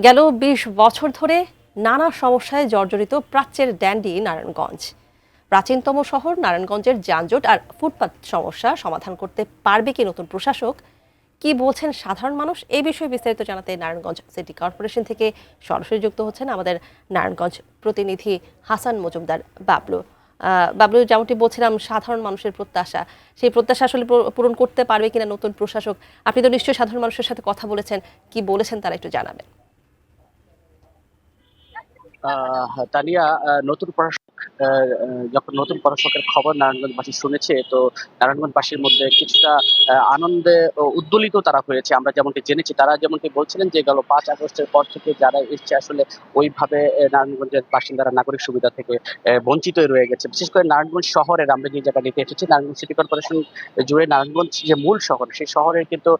গেল ২০ বছর ধরে নানা সমস্যায় জর্জরিত প্রাচ্যের ড্যান্ডি নারায়ণগঞ্জ। প্রাচীনতম শহর নারায়ণগঞ্জের যানজট আর ফুটপাত সমস্যা সমাধান করতে পারবে কি নতুন প্রশাসক? কি বলছেন সাধারণ মানুষ? এই বিষয়ে বিস্তারিত জানাতে নারায়ণগঞ্জ সিটি কর্পোরেশন থেকে সরাসরি যুক্ত হচ্ছেন আমাদের নারায়ণগঞ্জ প্রতিনিধি হাসান মজুমদার বাবলু। বাবলু, যেমনটি বলছিলাম, সাধারণ মানুষের প্রত্যাশা, সেই প্রত্যাশা আসলে পূরণ করতে পারবে কিনা নতুন প্রশাসক? আপনি তো নিশ্চয়ই সাধারণ মানুষের সাথে কথা বলেছেন, কি বলেছেন তারা একটু জানাবেন। তানিয়া, নতুন প্রশাসক যখন নতুন প্রশাসকের খবর নারায়ণগঞ্জবাসী শুনেছে, তো নারায়ণগঞ্জবাসীর মধ্যে কিছুটা আনন্দে উদ্দোলিত তারা হয়েছে। আমরা যেমনটি জেনেছি, তারা যেমনটি বলছিলেন যে গেল 5 আগস্টের পর থেকে যারা এসছে আসলে ওইভাবে নারায়ণগঞ্জের বাসিন্দারা নাগরিক সুবিধা থেকে বঞ্চিতই রয়ে গেছে। বিশেষ করে নারায়ণগঞ্জ শহরের আমরা যে জায়গা নিতে এসেছি, নারায়ণগঞ্জ সিটি কর্পোরেশন জুড়ে নারায়ণগঞ্জ যে মূল শহর, সেই শহরের কিন্তু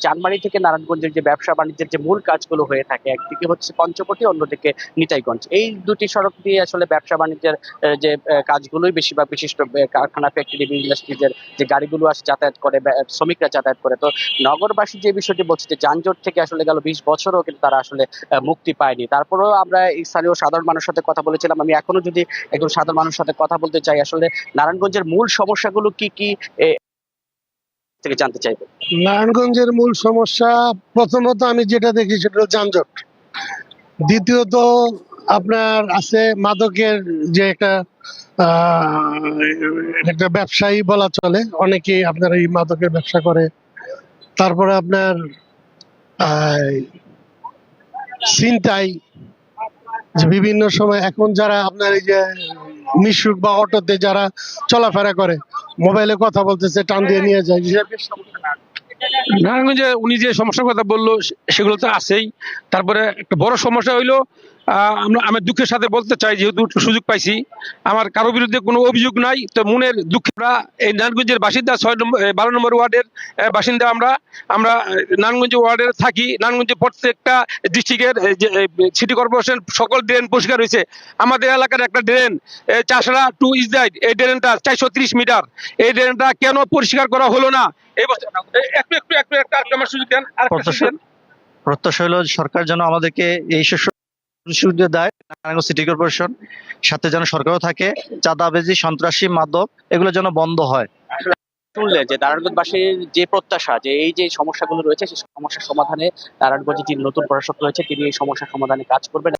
চানমারি থেকে নারায়ণগঞ্জের যে ব্যবসা বাণিজ্যের যে মূল কাজগুলো হয়ে থাকে, একদিকে হচ্ছে পঞ্চবটি, অন্যদিকে নিতাইগঞ্জ। এই দুটি সড়ক দিয়ে আসলে ব্যবসা বাণিজ্যের যে কাজগুলোই বেশিরভাগ বিশিষ্ট কারখানা, ফ্যাক্টরি, ইন্ডাস্ট্রিজের যে গাড়িগুলো আসে যাতায়াত করে, শ্রমিকরা যাতায়াত করে। তো নগরবাসী যে বিষয়টি বলছে যে যানজট থেকে আসলে গেল 20 বছরও কিন্তু তারা আসলে মুক্তি পায়নি। তারপরেও আমরা এই স্থানীয় সাধারণ মানুষের সাথে কথা বলেছিলাম। আমি এখনো যদি একজন সাধারণ মানুষের সাথে কথা বলতে চাই, আসলে নারায়ণগঞ্জের মূল সমস্যাগুলো কি কি থেকে জানতে চাইবো। নারায়ণগঞ্জের মূল সমস্যা, প্রথমত আমি যেটা দেখি সেটা হলো যানজট। দ্বিতীয়ত আপনার আছে মাদকের যে একটা ব্যবসায়ী বলা চলে, অনেকেই আপনার এই মাদকের ব্যবসা করে। তারপরে আপনার ছিনতাই, যে বিভিন্ন সময় এখন যারা আপনার এই যে মিশুক বা অটোতে যারা চলাফেরা করে, মোবাইলে কথা বলতেছে, টান দিয়ে নিয়ে যায়। নারায়ণগঞ্জে উনি যে সমস্যার কথা বললো সেগুলো তো আছেই। তারপরে একটা বড় সমস্যা হইলো, আমি দুঃখের সাথে বলতে চাই, যেহেতু সুযোগ পাইছি, আমার কারো বিরুদ্ধে কোনো অভিযোগ নাই, তো মনের দুঃখরা এই নারায়ণগঞ্জের বাসিন্দা 12 নম্বর ওয়ার্ডের বাসিন্দা। আমরা আমরা নারায়ণগঞ্জ ওয়ার্ডের থাকি। নারায়ণগঞ্জের প্রত্যেকটা ডিস্ট্রিক্টের সিটি কর্পোরেশন সকল ড্রেন পরিষ্কার হয়েছে। আমাদের এলাকার একটা ড্রেন চাষড়া টু ইসরাইল, এই ড্রেনটা 430 মিটার, এই ড্রেনটা কেন পরিষ্কার করা হলো না? প্রত্যাশা হলো সরকার যেন আমাদেরকে এই সুবিধা দেয়, নারায়ণগঞ্জ সিটি কর্পোরেশন সাথে যেন সরকারও থাকে, চাঁদাবাজি, সন্ত্রাসী, মাদক এগুলো যেন বন্ধ হয়। শুনলেন যে নারায়ণগঞ্জবাসীর যে প্রত্যাশা, যে এই যে সমস্যাগুলো রয়েছে সেই সমস্যার সমাধানে নারায়ণগঞ্জে যিনি নতুন প্রশাসক রয়েছে তিনি এই সমস্যার সমাধানে কাজ করবেন।